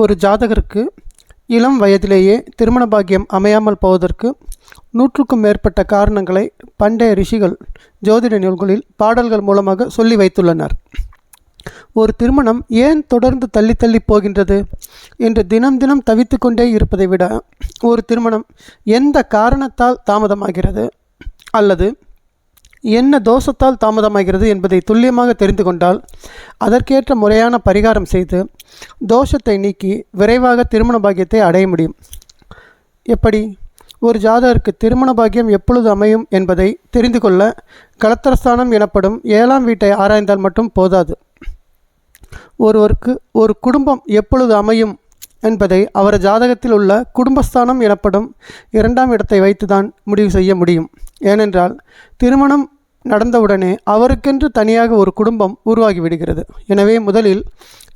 ஒரு ஜாதகருக்கு இளம் வயதிலேயே திருமண பாக்கியம் அமையாமல் போவதற்கு 100க்கும் மேற்பட்ட காரணங்களை பண்டைய ரிஷிகள் ஜோதிட நூல்களில் பாடல்கள் மூலமாக சொல்லி வைத்துள்ளனர். ஒரு திருமணம் ஏன் தொடர்ந்து தள்ளி தள்ளி போகின்றது என்று தினம் தினம் தவித்து கொண்டே இருப்பதை விட, ஒரு திருமணம் எந்த காரணத்தால் தாமதமாகிறது அல்லது என்ன தோஷத்தால் தாமதமாகிறது என்பதை துல்லியமாக தெரிந்து கொண்டால் அதற்கேற்ற முறையான பரிகாரம் செய்து தோஷத்தை நீக்கி விரைவாக திருமண பாக்கியத்தை அடைய முடியும். எப்படி? ஒரு ஜாதகருக்கு திருமண பாக்கியம் எப்பொழுது அமையும் என்பதை தெரிந்து கொள்ள களத்திரஸ்தானம் எனப்படும் 7ஆம் வீட்டை ஆராய்ந்தால் மட்டும் போதாது. ஒருவருக்கு ஒரு குடும்பம் எப்பொழுது அமையும் என்பதை அவர் ஜாதகத்தில் உள்ள குடும்பஸ்தானம் எனப்படும் 2ஆம் இடத்தை வைத்துதான் முடிவு செய்ய முடியும். ஏனென்றால் திருமணம் நடந்தவுடனே அவருக்கென்று தனியாக ஒரு குடும்பம் உருவாகிவிடுகிறது. எனவே முதலில்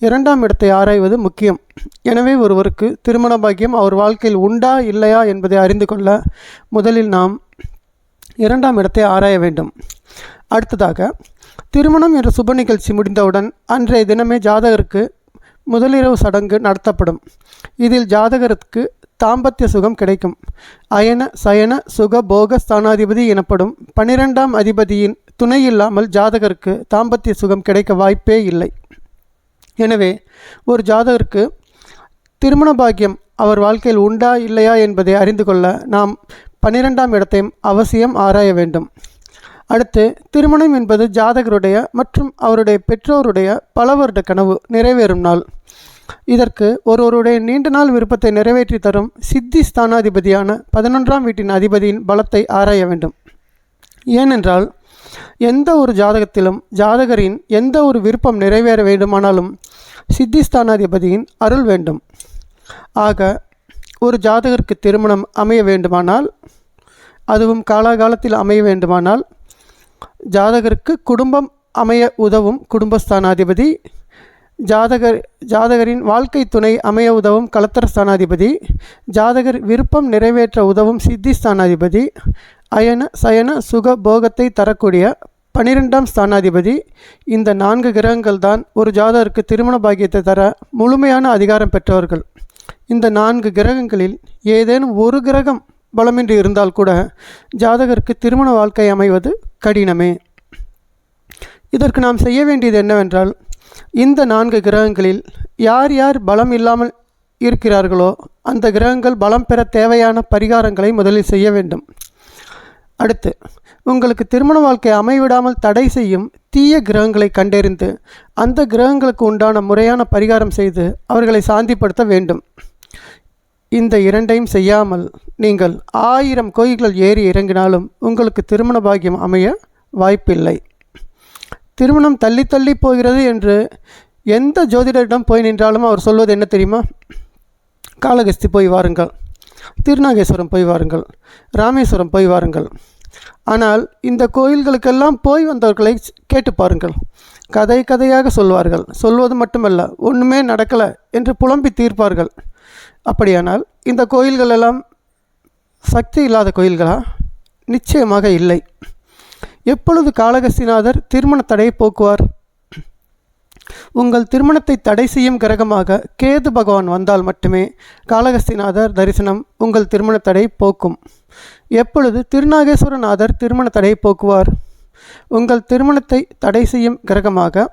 2ஆம் இடத்தை ஆராய்வது முக்கியம். எனவே ஒருவருக்கு திருமண பாக்கியம் அவர் வாழ்க்கையில் உண்டா இல்லையா என்பதை அறிந்து கொள்ள முதலில் நாம் 2ஆம் இடத்தை ஆராய வேண்டும். அடுத்ததாக, திருமணம் என்ற சுப நிகழ்ச்சி முடிந்தவுடன் அன்றைய தினமே ஜாதகருக்கு முதலிரவு சடங்கு நடத்தப்படும். இதில் ஜாதகருக்கு தாம்பத்திய சுகம் கிடைக்கும். அயன சயன சுக போக ஸ்தானாதிபதி எனப்படும் 12ஆம் அதிபதியின் துணை இல்லாமல் ஜாதகருக்கு தாம்பத்திய சுகம் கிடைக்க வாய்ப்பே இல்லை. எனவே ஒரு ஜாதகருக்கு திருமண பாக்கியம் அவர் வாழ்க்கையில் உண்டா இல்லையா என்பதை அறிந்து கொள்ள நாம் 12ஆம் இடத்தையும் அவசியம் ஆராய வேண்டும். அடுத்து, திருமணம் என்பது ஜாதகருடைய மற்றும் அவருடைய பெற்றோருடைய பல வருட கனவு நிறைவேறும் நாள். இதற்கு ஒருவருடைய நீண்ட நாள் விருப்பத்தை நிறைவேற்றி தரும் சித்தி ஸ்தானாதிபதியான 11ஆம் வீட்டின் அதிபதியின் பலத்தை ஆராய வேண்டும். ஏனென்றால் எந்த ஒரு ஜாதகத்திலும் ஜாதகரின் எந்த ஒரு விருப்பம் நிறைவேற வேண்டுமானாலும் சித்தி ஸ்தானாதிபதியின் அருள் வேண்டும். ஆக ஒரு ஜாதகருக்கு திருமணம் அமைய வேண்டுமானால், அதுவும் காலாகாலத்தில் அமைய வேண்டுமானால், ஜாதகருக்கு குடும்பம் அமைய உதவும் குடும்பஸ்தானாதிபதி, ஜாதகரின் வாழ்க்கை துணை அமைய உதவும் களத்திரஸ்தானாதிபதி, ஜாதகர் விருப்பம் நிறைவேற்ற உதவும் சித்தி ஸ்தானாதிபதி, அயன சயன சுக போகத்தை தரக்கூடிய 12ஆம் ஸ்தானாதிபதி, இந்த 4 கிரகங்கள் தான் ஒரு ஜாதகருக்கு திருமண பாக்கியத்தை தர முழுமையான அதிகாரம் பெற்றவர்கள். இந்த 4 கிரகங்களில் ஏதேனும் ஒரு கிரகம் பலமின்றி இருந்தால் கூட ஜாதகருக்கு திருமண வாழ்க்கை அமைவது கடினமே. இதற்கு நாம் செய்ய வேண்டியது என்னவென்றால், இந்த 4 கிரகங்களில் யார் யார் பலம் இல்லாமல் இருக்கிறார்களோ அந்த கிரகங்கள் பலம் பெற தேவையான பரிகாரங்களை முதலில் செய்ய வேண்டும். அடுத்து, உங்களுக்கு திருமண வாழ்க்கை அமைவிடாமல் தடை செய்யும் தீய கிரகங்களை கண்டறிந்து அந்த கிரகங்களுக்கு உண்டான முறையான பரிகாரம் செய்து அவர்களை சாந்திப்படுத்த வேண்டும். இந்த 2ஐயும் செய்யாமல் நீங்கள் 1000 கோயில்கள் ஏறி இறங்கினாலும் உங்களுக்கு திருமண பாக்கியம் அமைய வாய்ப்பில்லை. திருமணம் தள்ளி தள்ளி போகிறது என்று எந்த ஜோதிடரிடம் போய் நின்றாலும் அவர் சொல்வது என்ன தெரியுமா? காளகஸ்தி போய் வாருங்கள், திருநாகேஸ்வரம் போய் வாருங்கள், ராமேஸ்வரம் போய் வாருங்கள். ஆனால் இந்த கோயில்களுக்கெல்லாம் போய் வந்தவர்களை கேட்டு பாருங்கள். கதை கதையாக சொல்வார்கள். சொல்வது மட்டுமல்ல, ஒன்றுமே நடக்கலை என்று புலம்பி தீர்ப்பார்கள். அப்படியானால் இந்த கோயில்கள் எல்லாம் சக்தி இல்லாத கோயில்களா? நிச்சயமாக இல்லை. எப்பொழுது காளகஸ்திநாதர் திருமண தடையை போக்குவார்? உங்கள் திருமணத்தை தடை செய்யும் கிரகமாக கேது பகவான் வந்தால் மட்டுமே காளகஸ்திநாதர் தரிசனம் உங்கள் திருமண தடை போக்கும். எப்பொழுது திருநாகேஸ்வரநாதர் திருமண தடையை போக்குவார்? உங்கள் திருமணத்தை தடை செய்யும் கிரகமாக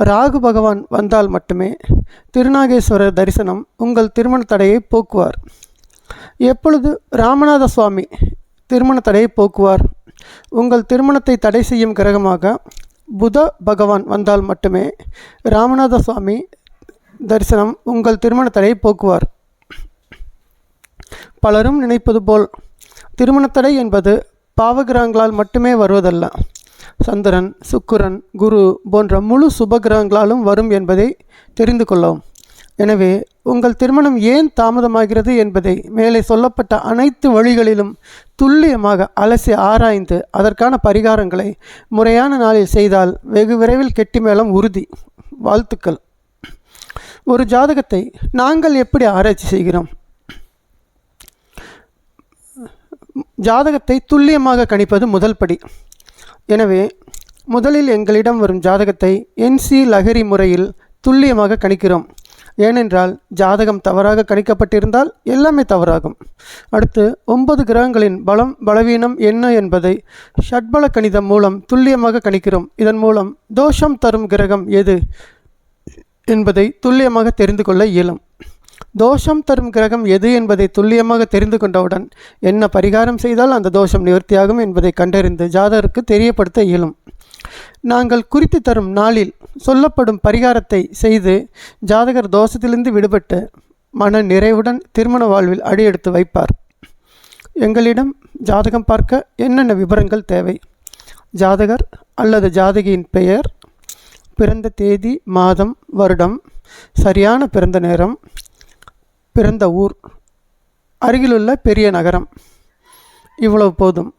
ராகு பகவான் வந்தால் மட்டுமே திருநாகேஸ்வரர் தரிசனம் உங்கள் திருமண தடையை போக்குவார். எப்பொழுது ராமநாத சுவாமி திருமண தடையை போக்குவார்? உங்கள் திருமணத்தை தடை செய்யும் கிரகமாக புத பகவான் வந்தால் மட்டுமே ராமநாத சுவாமி தரிசனம் உங்கள் திருமண தடையை போக்குவார். பலரும் நினைப்பது போல் திருமணத்தடை என்பது பாவகிரகங்களால் மட்டுமே வருவதல்ல. சந்திரன், சுக்கிரன், குரு போன்ற முழு சுபகிரகங்களாலும் வரும் என்பதை தெரிந்து கொள்ளவும். எனவே உங்கள் திருமணம் ஏன் தாமதமாகிறது என்பதை மேலே சொல்லப்பட்ட அனைத்து வழிகளிலும் துல்லியமாக அலசி ஆராய்ந்து அதற்கான பரிகாரங்களை முறையான நாளில் செய்தால் வெகு விரைவில் கெட்டி மேளம் உறுதி. வாழ்த்துக்கள். ஒரு ஜாதகத்தை நாங்கள் எப்படி ஆராய்ச்சி செய்கிறோம்? ஜாதகத்தை துல்லியமாக கணிப்பது முதல் படி. எனவே முதலில் எங்களிடம் வரும் ஜாதகத்தை NC லஹரி முறையில் துல்லியமாக கணிக்கிறோம். ஏனென்றால் ஜாதகம் தவறாக கணிக்கப்பட்டிருந்தால் எல்லாமே தவறாகும். அடுத்து 9 கிரகங்களின் பலம் பலவீனம் என்ன என்பதை ஷட்பல கணிதம் மூலம் துல்லியமாக கணிக்கிறோம். இதன் மூலம் தோஷம் தரும் கிரகம் எது என்பதை துல்லியமாக தெரிந்து கொள்ள இயலும். தோஷம் தரும் கிரகம் எது என்பதை துல்லியமாக தெரிந்து கொண்டவுடன் என்ன பரிகாரம் செய்தால் அந்த தோஷம் நிவர்த்தியாகும் என்பதை கண்டறிந்து ஜாதகருக்கு தெரியப்படுத்த இயலும். நாங்கள் குறித்து தரும் நாளில் சொல்லப்படும் பரிகாரத்தை செய்து ஜாதகர் தோஷத்திலிருந்து விடுபட்டு மன நிறைவுடன் திருமண வாழ்வில் அடியெடுத்து வைப்பார். எங்களிடம் ஜாதகம் பார்க்க என்னென்ன விவரங்கள் தேவை? ஜாதகர் அல்லது ஜாதகியின் பெயர், பிறந்த தேதி, மாதம், வருடம், சரியான பிறந்த நேரம், பிறந்த ஊர், அருகிலுள்ள பெரிய நகரம், இவ்வளவு போதும்.